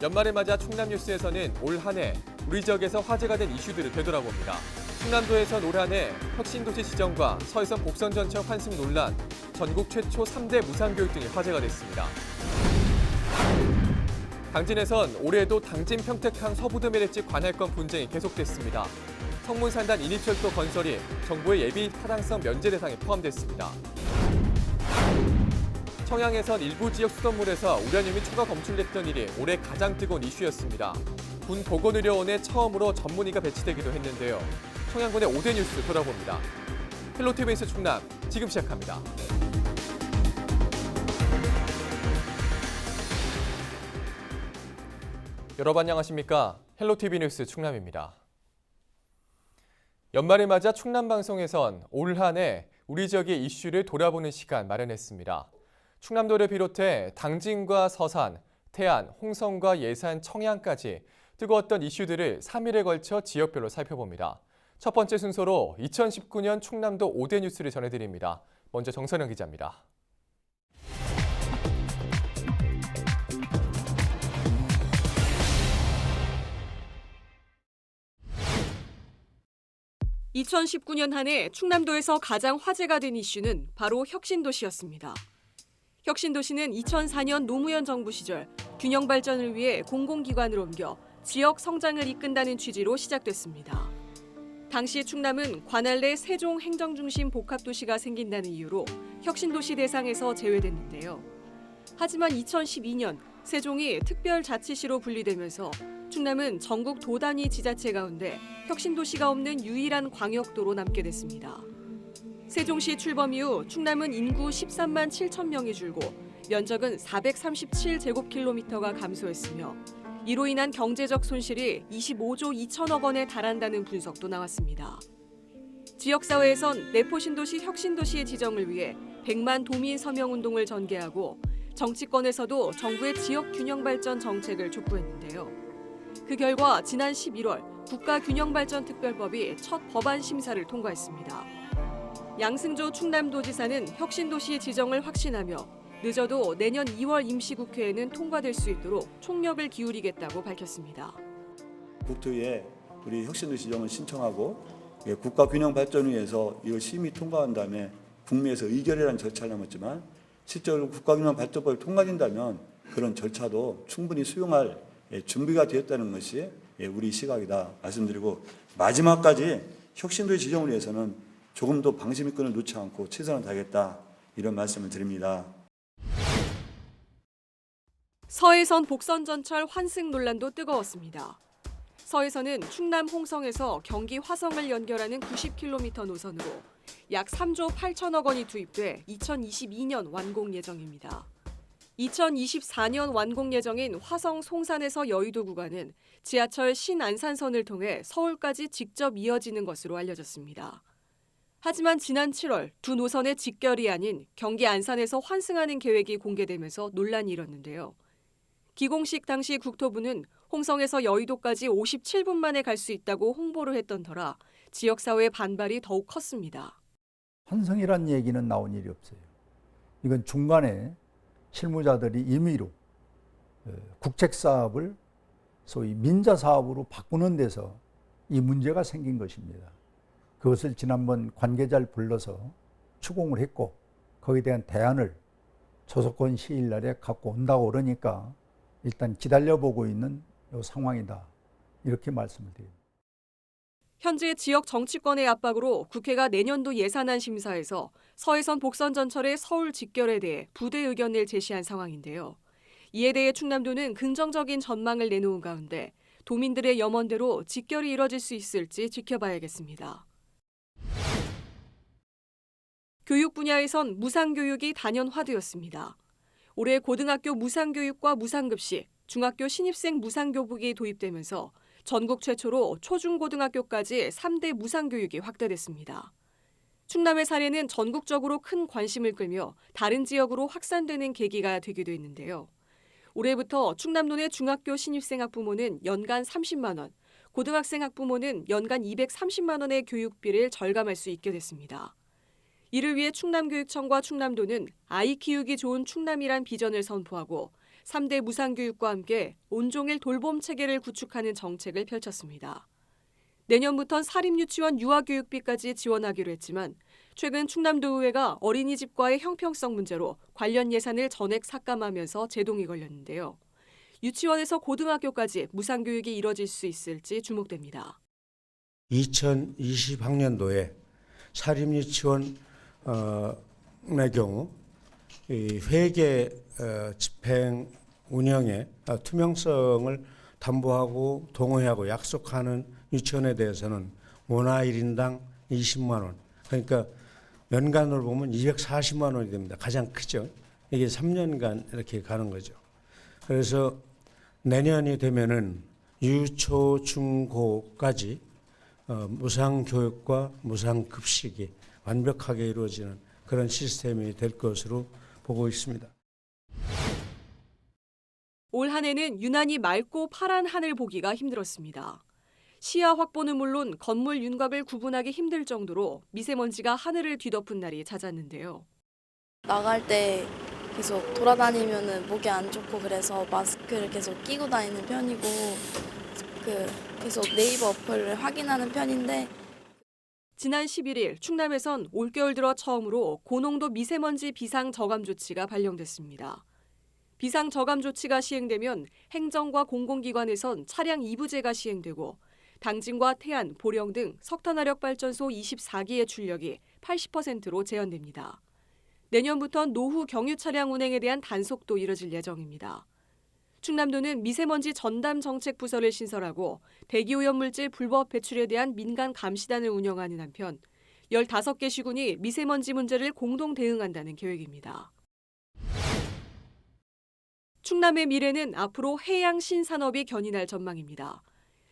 연말을 맞아 충남 뉴스에서는 올 한 해 우리 지역에서 화제가 된 이슈들을 되돌아봅니다. 충남도에선 올 한 해 혁신도시 지정과 서해선 복선전철 환승 논란, 전국 최초 3대 무상교육 등이 화제가 됐습니다. 당진에선 올해도 당진 평택항 서부드메레지 관할권 분쟁이 계속됐습니다. 성문산단 인이철도 건설이 정부의 예비 타당성 면제 대상에 포함됐습니다. 청양에선 일부 지역 수돗물에서 우라늄이 추가 검출됐던 일이 올해 가장 뜨거운 이슈였습니다. 군 보건의료원에 처음으로 전문의가 배치되기도 했는데요. 청양군의 5대 뉴스 돌아봅니다. 헬로티비 뉴스 충남 지금 시작합니다. 여러분 안녕하십니까? 헬로티비 뉴스 충남입니다. 연말을 맞아 충남방송에선 올 한 해 우리 지역의 이슈를 돌아보는 시간 마련했습니다. 충남도를 비롯해 당진과 서산, 태안, 홍성과 예산, 청양까지 뜨거웠던 이슈들을 3일에 걸쳐 지역별로 살펴봅니다. 첫 번째 순서로 2019년 충남도 5대 뉴스를 전해드립니다. 먼저 정선영 기자입니다. (2019년) 한 해 충남도에서 가장 화제가 된 이슈는 바로 혁신도시였습니다. 혁신도시는 2004년 노무현 정부 시절 균형 발전을 위해 공공기관을 옮겨 지역 성장을 이끈다는 취지로 시작됐습니다. 당시 충남은 관할 내 세종 행정중심 복합도시가 생긴다는 이유로 혁신도시 대상에서 제외됐는데요. 하지만 2012년 세종이 특별자치시로 분리되면서 충남은 전국 도단위 지자체 가운데 혁신도시가 없는 유일한 광역도로 남게 됐습니다. 세종시 출범 이후 충남은 인구 13만 7천 명이 줄고 면적은 437제곱킬로미터가 감소했으며 이로 인한 경제적 손실이 25조 2천억 원에 달한다는 분석도 나왔습니다. 지역사회에선 내포신도시 혁신도시의 지정을 위해 100만 도민 서명운동을 전개하고 정치권에서도 정부의 지역균형발전 정책을 촉구했는데요. 그 결과 지난 11월 국가균형발전특별법이 첫 법안 심사를 통과했습니다. 양승조 충남도지사는 혁신도시 지정을 확신하며 늦어도 내년 2월 임시국회에는 통과될 수 있도록 총력을 기울이겠다고 밝혔습니다. 국토위에 우리 혁신도시 지정을 신청하고 국가균형발전위에서 이걸 심의 통과한 다음에 국무에서 의결이라는 절차를 남았지만 실제로 국가균형발전법이 통과된다면 그런 절차도 충분히 수용할 준비가 되었다는 것이 우리 시각이다 말씀드리고 마지막까지 혁신도시 지정을 위해서는 조금도 방심의 끈을 놓지 않고 최선을 다하겠다 이런 말씀을 드립니다. 서해선 복선전철 환승 논란도 뜨거웠습니다. 서해선은 충남 홍성에서 경기 화성을 연결하는 90km 노선으로 약 3조 8천억 원이 투입돼 2022년 완공 예정입니다. 2024년 완공 예정인 화성 송산에서 여의도 구간은 지하철 신안산선을 통해 서울까지 직접 이어지는 것으로 알려졌습니다. 하지만 지난 7월 두 노선의 직결이 아닌 경기 안산에서 환승하는 계획이 공개되면서 논란이 일었는데요. 기공식 당시 국토부는 홍성에서 여의도까지 57분 만에 갈 수 있다고 홍보를 했던 터라 지역사회의 반발이 더욱 컸습니다. 환승이란 얘기는 나온 일이 없어요. 이건 중간에 실무자들이 임의로 국책사업을 소위 민자사업으로 바꾸는 데서 이 문제가 생긴 것입니다. 그것을 지난번 관계자를 불러서 추궁을 했고 거기에 대한 대안을 조속한 시일 날에 갖고 온다고 그러니까 일단 기다려보고 있는 이 상황이다. 이렇게 말씀을 드립니다. 현재 지역 정치권의 압박으로 국회가 내년도 예산안 심사에서 서해선 복선전철의 서울 직결에 대해 부대 의견을 제시한 상황인데요. 이에 대해 충남도는 긍정적인 전망을 내놓은 가운데 도민들의 염원대로 직결이 이뤄질 수 있을지 지켜봐야겠습니다. 교육 분야에선 무상교육이 단연화되었습니다. 올해 고등학교 무상교육과 무상급식, 중학교 신입생 무상교복이 도입되면서 전국 최초로 초중고등학교까지 3대 무상교육이 확대됐습니다. 충남의 사례는 전국적으로 큰 관심을 끌며 다른 지역으로 확산되는 계기가 되기도 했는데요. 올해부터 충남도 내 중학교 신입생 학부모는 연간 30만 원, 고등학생 학부모는 연간 230만 원의 교육비를 절감할 수 있게 됐습니다. 이를 위해 충남교육청과 충남도는 아이 키우기 좋은 충남이란 비전을 선포하고 3대 무상교육과 함께 온종일 돌봄 체계를 구축하는 정책을 펼쳤습니다. 내년부턴 사립유치원 유아교육비까지 지원하기로 했지만 최근 충남도의회가 어린이집과의 형평성 문제로 관련 예산을 전액 삭감하면서 제동이 걸렸는데요. 유치원에서 고등학교까지 무상교육이 이뤄질 수 있을지 주목됩니다. 2020학년도에 사립유치원의 경우 이 회계 집행 운영의 투명성을 담보하고 동의하고 약속하는 유치원에 대해서는 원화 1인당 20만 원, 그러니까 연간으로 보면 240만 원이 됩니다. 가장 크죠. 이게 3년간 이렇게 가는 거죠. 그래서 내년이 되면은 유초, 중, 고까지 무상교육과 무상급식이 완벽하게 이루어지는 그런 시스템이 될 것으로 보고 있습니다. 올 한 해는 유난히 맑고 파란 하늘 보기가 힘들었습니다. 시야 확보는 물론 건물 윤곽을 구분하기 힘들 정도로 미세먼지가 하늘을 뒤덮은 날이 잦았는데요. 나갈 때 계속 돌아다니면은 목이 안 좋고 그래서 마스크를 계속 끼고 다니는 편이고 계속 네이버 어플을 확인하는 편인데 지난 11일 충남에선 올겨울 들어 처음으로 고농도 미세먼지 비상 저감 조치가 발령됐습니다. 비상 저감 조치가 시행되면 행정과 공공기관에선 차량 이부제가 시행되고 당진과 태안, 보령 등 석탄화력 발전소 24기의 출력이 80%로 제한됩니다. 내년부터는 노후 경유 차량 운행에 대한 단속도 이뤄질 예정입니다. 충남도는 미세먼지 전담 정책 부서를 신설하고 대기오염물질 불법 배출에 대한 민간 감시단을 운영하는 한편 15개 시군이 미세먼지 문제를 공동 대응한다는 계획입니다. 충남의 미래는 앞으로 해양 신산업이 견인할 전망입니다.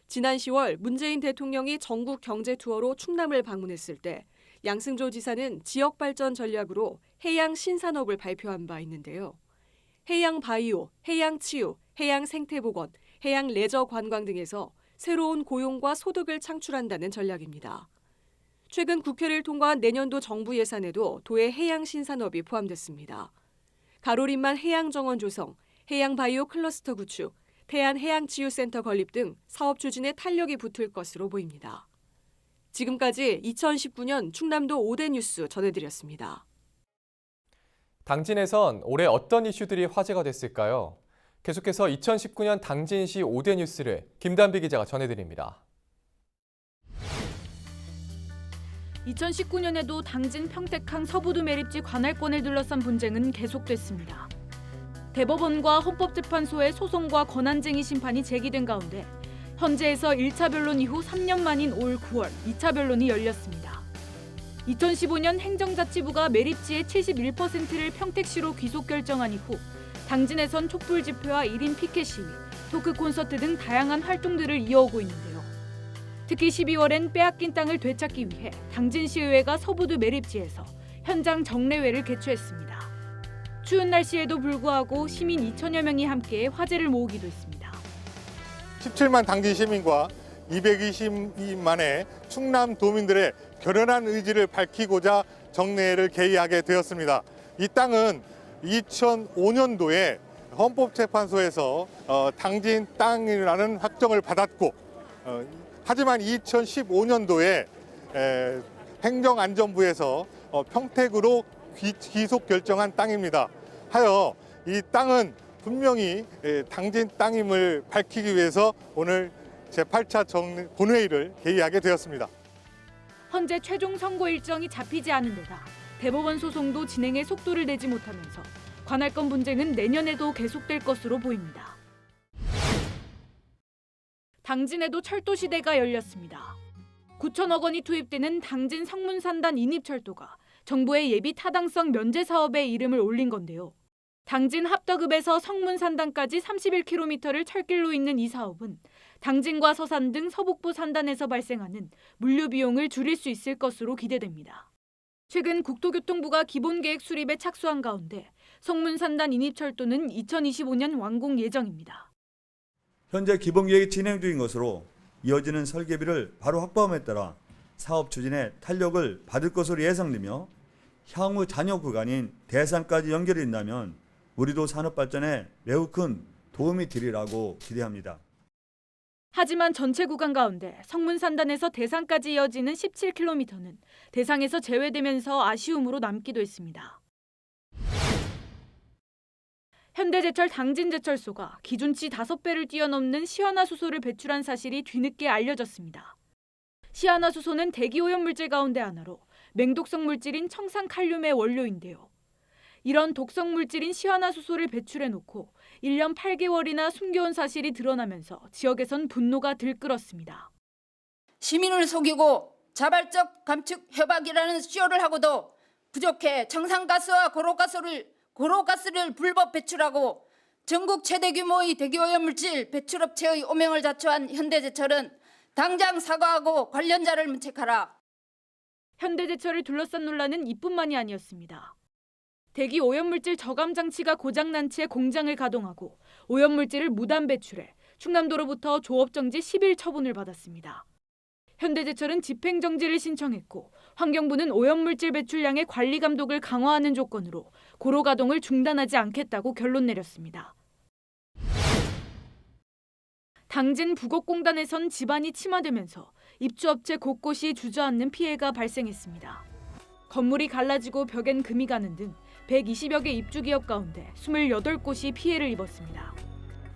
지난 10월 문재인 대통령이 전국 경제 투어로 충남을 방문했을 때 양승조 지사는 지역 발전 전략으로 해양 신산업을 발표한 바 있는데요. 해양 바이오, 해양 치유, 해양 생태보건, 해양 레저 관광 등에서 새로운 고용과 소득을 창출한다는 전략입니다. 최근 국회를 통과한 내년도 정부 예산에도 도의 해양 신산업이 포함됐습니다. 가로림만 해양 정원 조성, 해양 바이오 클러스터 구축, 태안 해양치유센터 건립 등 사업 추진에 탄력이 붙을 것으로 보입니다. 지금까지 2019년 충남도 5대 뉴스 전해드렸습니다. 당진에선 올해 어떤 이슈들이 화제가 됐을까요? 계속해서 2019년 당진시 5대 뉴스를 김단비 기자가 전해드립니다. 2019년에도 당진 평택항 서부두 매립지 관할권을 둘러싼 분쟁은 계속됐습니다. 대법원과 헌법재판소의 소송과 권한쟁의 심판이 제기된 가운데 현재에서 1차 변론 이후 3년 만인 올 9월 2차 변론이 열렸습니다. 2015년 행정자치부가 매립지의 71%를 평택시로 귀속 결정한 이후 당진에선 촛불 집회와 1인 피켓 시위, 토크 콘서트 등 다양한 활동들을 이어오고 있는데요. 특히 12월엔 빼앗긴 땅을 되찾기 위해 당진시의회가 서부두 매립지에서 현장 정례회를 개최했습니다. 추운 날씨에도 불구하고 시민 2천여 명이 함께 화제를 모으기도 했습니다. 17만 당진 시민과 220만의 충남 도민들의 결연한 의지를 밝히고자 정례회를 개의하게 되었습니다. 이 땅은 2005년도에 헌법재판소에서 당진 땅이라는 확정을 받았고 하지만 2015년도에 행정안전부에서 평택으로 귀속 결정한 땅입니다. 하여 이 땅은 분명히 당진 땅임을 밝히기 위해서 오늘 제8차 본회의를 개의하게 되었습니다. 현재 최종 선고 일정이 잡히지 않은 데다 대법원 소송도 진행에 속도를 내지 못하면서 관할권 분쟁은 내년에도 계속될 것으로 보입니다. 당진에도 철도 시대가 열렸습니다. 9천억 원이 투입되는 당진 성문산단 인입철도가 정부의 예비 타당성 면제 사업에 이름을 올린 건데요. 당진 합덕읍에서 성문산단까지 31km를 철길로 잇는 이 사업은 당진과 서산 등 서북부 산단에서 발생하는 물류 비용을 줄일 수 있을 것으로 기대됩니다. 최근 국토교통부가 기본계획 수립에 착수한 가운데 성문산단 인입철도는 2025년 완공 예정입니다. 현재 기본계획이 진행 중인 것으로 이어지는 설계비를 바로 확보함에 따라 사업 추진에 탄력을 받을 것으로 예상되며 향후 잔여 구간인 대산까지 연결이 된다면 우리도 산업 발전에 매우 큰 도움이 되리라고 기대합니다. 하지만 전체 구간 가운데 성문산단에서 대상까지 이어지는 17km는 대상에서 제외되면서 아쉬움으로 남기도 했습니다. 현대제철 당진제철소가 기준치 5배를 뛰어넘는 시아나수소를 배출한 사실이 뒤늦게 알려졌습니다. 시아나수소는 대기오염물질 가운데 하나로 맹독성 물질인 청산칼륨의 원료인데요. 이런 독성 물질인 시아나수소를 배출해놓고 1년 8개월이나 숨겨온 사실이 드러나면서 지역에선 분노가 들끓었습니다. 시민을 속이고 자발적 감축 협약이라는 쇼를 하고도 부족해 청산가스와 고로가스를 불법 배출하고 전국 최대 규모의 대기오염물질 배출업체의 오명을 자초한 현대제철은 당장 사과하고 관련자를 문책하라. 현대제철을 둘러싼 논란은 이뿐만이 아니었습니다. 대기 오염물질 저감 장치가 고장난 채 공장을 가동하고 오염물질을 무단 배출해 충남도로부터 조업정지 10일 처분을 받았습니다. 현대제철은 집행정지를 신청했고 환경부는 오염물질 배출량의 관리 감독을 강화하는 조건으로 고로 가동을 중단하지 않겠다고 결론 내렸습니다. 당진 부곡공단에선 지반이 침하되면서 입주업체 곳곳이 주저앉는 피해가 발생했습니다. 건물이 갈라지고 벽엔 금이 가는 등 120여 개 입주기업 가운데 28곳이 피해를 입었습니다.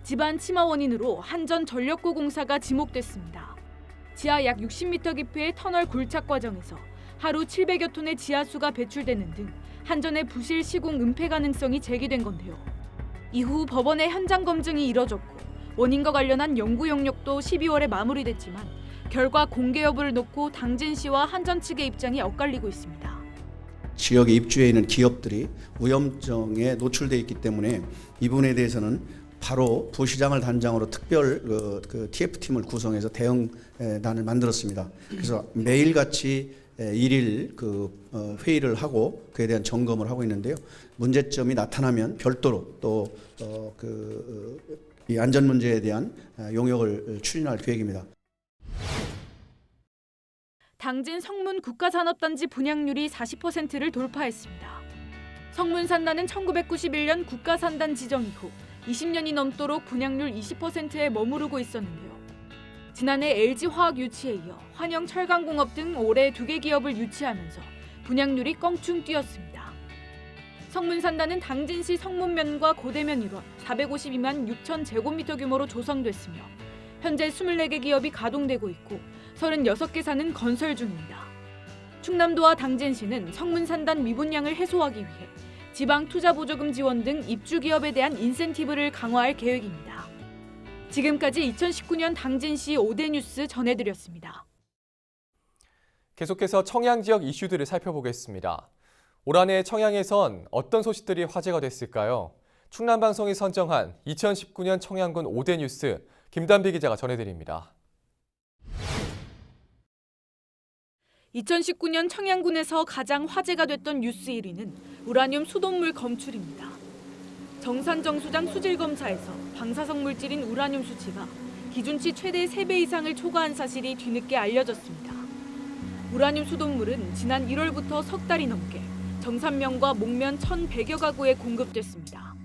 지반 침하 원인으로 한전전력구 공사가 지목됐습니다. 지하 약 60m 깊이의 터널 굴착 과정에서 하루 700여 톤의 지하수가 배출되는 등 한전의 부실 시공 은폐 가능성이 제기된 건데요. 이후 법원의 현장 검증이 이뤄졌고 원인과 관련한 연구 용역도 12월에 마무리됐지만 결과 공개 여부를 놓고 당진시와 한전 측의 입장이 엇갈리고 있습니다. 지역에 입주해 있는 기업들이 오염정에 노출되어 있기 때문에 이 부분에 대해서는 바로 부시장을 단장으로 특별 TF팀을 구성해서 대응단을 만들었습니다. 그래서 매일같이 일일 회의를 하고 그에 대한 점검을 하고 있는데요. 문제점이 나타나면 별도로 또 이 안전 문제에 대한 용역을 추진할 계획입니다. 당진 성문 국가산업단지 분양률이 40%를 돌파했습니다. 성문산단은 1991년 국가산단 지정 이후 20년이 넘도록 분양률 20%에 머무르고 있었는데요. 지난해 LG화학 유치에 이어 환영철강공업 등 올해 2개 기업을 유치하면서 분양률이 껑충 뛰었습니다. 성문산단은 당진시 성문면과 고대면 일원 452만 6천 제곱미터 규모로 조성됐으며 현재 24개 기업이 가동되고 있고 36개 사는 건설 중입니다. 충남도와 당진시는 성문산단 미분양을 해소하기 위해 지방투자보조금 지원 등 입주기업에 대한 인센티브를 강화할 계획입니다. 지금까지 2019년 당진시 5대 뉴스 전해드렸습니다. 계속해서 청양 지역 이슈들을 살펴보겠습니다. 올 한 해 청양에선 어떤 소식들이 화제가 됐을까요? 충남방송이 선정한 2019년 청양군 5대 뉴스 김단비 기자가 전해드립니다. 2019년 청양군에서 가장 화제가 됐던 뉴스 1위는 우라늄 수돗물 검출입니다. 정산정수장 수질검사에서 방사성 물질인 우라늄 수치가 기준치 최대 3배 이상을 초과한 사실이 뒤늦게 알려졌습니다. 우라늄 수돗물은 지난 1월부터 석 달이 넘게 정산면과 목면 1,100여 가구에 공급됐습니다.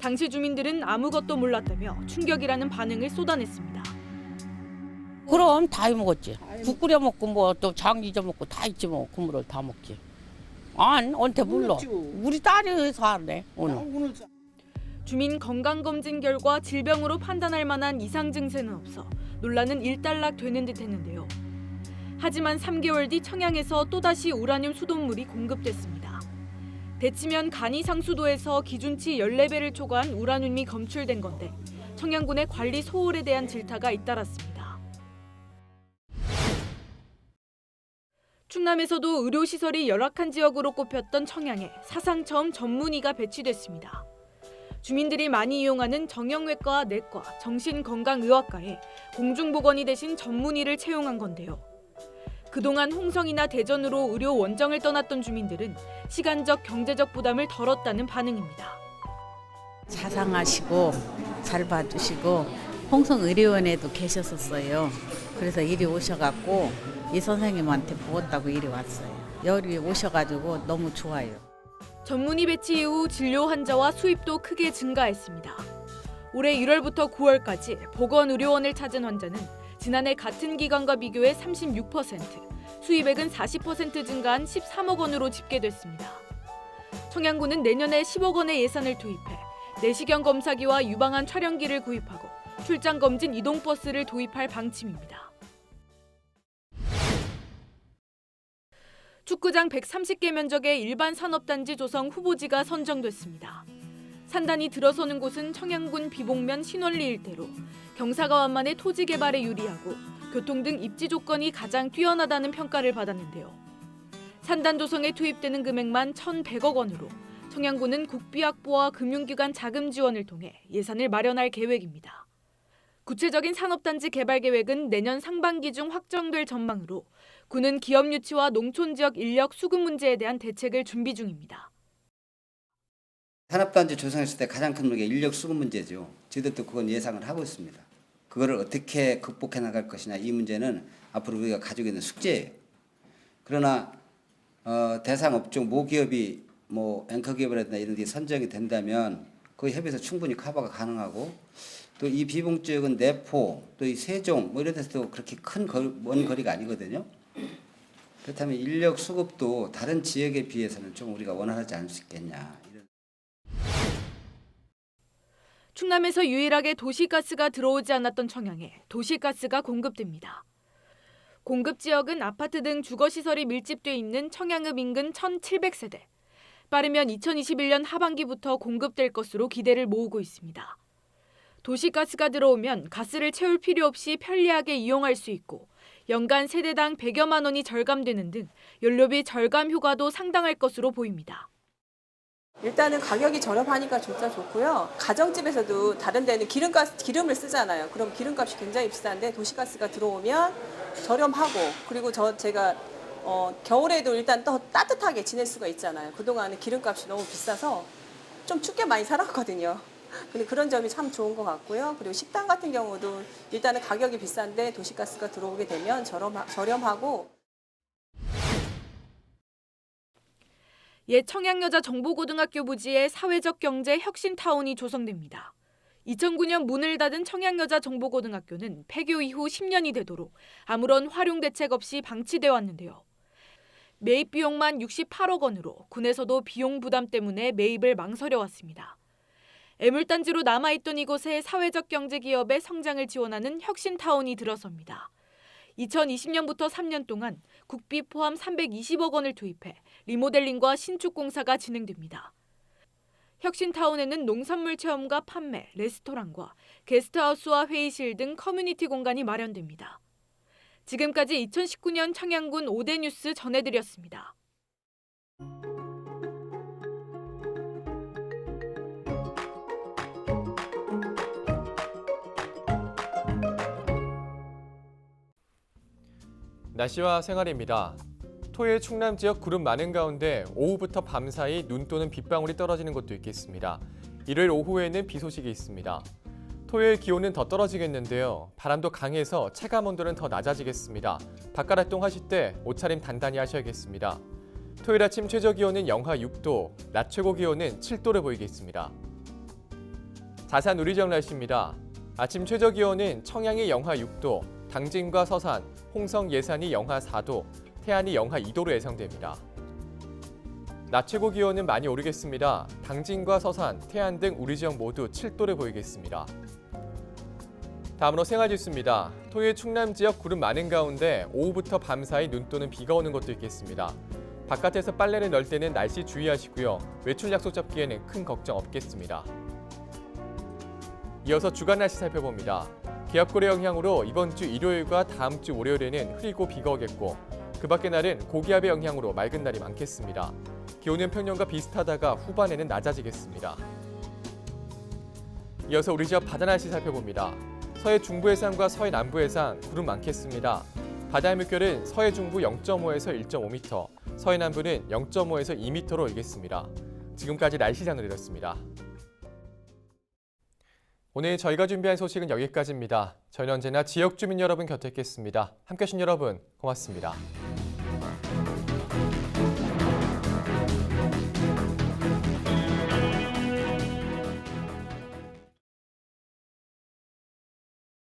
당시 주민들은 아무것도 몰랐다며 충격이라는 반응을 쏟아냈습니다. 그럼 다 해먹었지. 국 끓여 먹고 뭐 또 장 잊어 먹고 다 있지 뭐. 국물을 다 먹지. 언제 몰라. 우리 딸이 해서 하네 오늘. 주민 건강검진 결과 질병으로 판단할 만한 이상 증세는 없어 논란은 일단락되는 듯 했는데요. 하지만 3개월 뒤 청양에서 또다시 우라늄 수돗물이 공급됐습니다. 대치면 간이 상수도에서 기준치 14배를 초과한 우라늄이 검출된 건데 청양군의 관리 소홀에 대한 질타가 잇따랐습니다. 충남에서도 의료시설이 열악한 지역으로 꼽혔던 청양에 사상 처음 전문의가 배치됐습니다. 주민들이 많이 이용하는 정형외과, 내과, 정신건강의학과에 공중보건이 대신 전문의를 채용한 건데요. 그동안 홍성이나 대전으로 의료 원정을 떠났던 주민들은 시간적, 경제적 부담을 덜었다는 반응입니다. 자상하시고 잘 봐주시고 홍성의료원에도 계셨었어요. 그래서 이리 오셔갖고 이 선생님한테 보았다고 이리 왔어요. 여기 오셔가지고 너무 좋아요. 전문의 배치 이후 진료 환자와 수입도 크게 증가했습니다. 올해 1월부터 9월까지 보건의료원을 찾은 환자는 지난해 같은 기간과 비교해 36%, 수입액은 40% 증가한 13억 원으로 집계됐습니다. 청양군은 내년에 10억 원의 예산을 투입해 내시경 검사기와 유방암 촬영기를 구입하고 출장 검진 이동버스를 도입할 방침입니다. 축구장 130개 면적의 일반 산업단지 조성 후보지가 선정됐습니다. 산단이 들어서는 곳은 청양군 비봉면 신원리 일대로 경사가완만의 토지 개발에 유리하고 교통 등 입지 조건이 가장 뛰어나다는 평가를 받았는데요. 산단 조성에 투입되는 금액만 1,100억 원으로 청양군은 국비 확보와 금융기관 자금 지원을 통해 예산을 마련할 계획입니다. 구체적인 산업단지 개발 계획은 내년 상반기 중 확정될 전망으로 군은 기업 유치와 농촌 지역 인력 수급 문제에 대한 대책을 준비 중입니다. 산업단지 조성했을 때 가장 큰 문제가 인력 수급 문제죠. 저희들도 그건 예상을 하고 있습니다. 그거를 어떻게 극복해 나갈 것이냐, 이 문제는 앞으로 우리가 가지고 있는 숙제예요. 그러나 대상 업종 모기업이 앵커 기업이라든가 이런 데 선정이 된다면 그 협의에서 충분히 커버가 가능하고, 또 이 비봉 지역은 내포, 또 이 세종 이런 데서도 그렇게 먼 거리가 아니거든요. 그렇다면 인력 수급도 다른 지역에 비해서는 좀 우리가 원활하지 않을 수 있겠냐. 충남에서 유일하게 도시가스가 들어오지 않았던 청양에 도시가스가 공급됩니다. 공급 지역은 아파트 등 주거시설이 밀집돼 있는 청양읍 인근 1,700세대. 빠르면 2021년 하반기부터 공급될 것으로 기대를 모으고 있습니다. 도시가스가 들어오면 가스를 채울 필요 없이 편리하게 이용할 수 있고 연간 세대당 100여만 원이 절감되는 등 연료비 절감 효과도 상당할 것으로 보입니다. 일단은 가격이 저렴하니까 진짜 좋고요. 가정집에서도 다른 데는 기름을 쓰잖아요. 그럼 기름값이 굉장히 비싼데 도시가스가 들어오면 저렴하고, 그리고 제가 겨울에도 일단 더 따뜻하게 지낼 수가 있잖아요. 그동안은 기름값이 너무 비싸서 좀 춥게 많이 살았거든요. 근데 그런 점이 참 좋은 것 같고요. 그리고 식당 같은 경우도 일단은 가격이 비싼데 도시가스가 들어오게 되면 저렴하고. 옛 청양여자정보고등학교 부지에 사회적 경제 혁신타운이 조성됩니다. 2009년 문을 닫은 청양여자정보고등학교는 폐교 이후 10년이 되도록 아무런 활용 대책 없이 방치되어 왔는데요. 매입 비용만 68억 원으로 군에서도 비용 부담 때문에 매입을 망설여 왔습니다. 애물단지로 남아있던 이곳에 사회적 경제 기업의 성장을 지원하는 혁신타운이 들어섭니다. 2020년부터 3년 동안 국비 포함 320억 원을 투입해 리모델링과 신축 공사가 진행됩니다. 혁신타운에는 농산물 체험과 판매, 레스토랑과 게스트하우스와 회의실 등 커뮤니티 공간이 마련됩니다. 지금까지 2019년 청양군 5대 뉴스 전해드렸습니다. 날씨와 생활입니다. 토요일 충남 지역 구름 많은 가운데 오후부터 밤 사이 눈 또는 빗방울이 떨어지는 곳도 있겠습니다. 일요일 오후에는 비 소식이 있습니다. 토요일 기온은 더 떨어지겠는데요. 바람도 강해서 체감 온도는 더 낮아지겠습니다. 바깥 활동하실 때 옷차림 단단히 하셔야겠습니다. 토요일 아침 최저 기온은 영하 6도, 낮 최고 기온은 7도를 보이겠습니다. 자산 우리 지역 날씨입니다. 아침 최저 기온은 청양이 영하 6도, 당진과 서산, 홍성 예산이 영하 4도, 태안이 영하 2도로 예상됩니다. 낮 최고 기온은 많이 오르겠습니다. 당진과 서산, 태안 등 우리 지역 모두 7도를 보이겠습니다. 다음으로 생활 뉴스입니다. 토요일 충남 지역 구름 많은 가운데 오후부터 밤 사이 눈 또는 비가 오는 곳도 있겠습니다. 바깥에서 빨래를 널 때는 날씨 주의하시고요. 외출 약속 잡기에는 큰 걱정 없겠습니다. 이어서 주간 날씨 살펴봅니다. 기압골의 영향으로 이번 주 일요일과 다음 주 월요일에는 흐리고 비가 오겠고 그 밖의 날은 고기압의 영향으로 맑은 날이 많겠습니다. 기온은 평년과 비슷하다가 후반에는 낮아지겠습니다. 이어서 우리 지역 바다 날씨 살펴봅니다. 서해 중부 해상과 서해 남부 해상 구름 많겠습니다. 바다의 물결은 서해 중부 0.5에서 1.5m, 서해 남부는 0.5에서 2m로 일겠습니다. 지금까지 날씨 전해드렸습니다. 오늘 저희가 준비한 소식은 여기까지입니다. 저희는 언제나 지역 주민 여러분 곁에 있겠습니다. 함께 해주신 여러분 고맙습니다.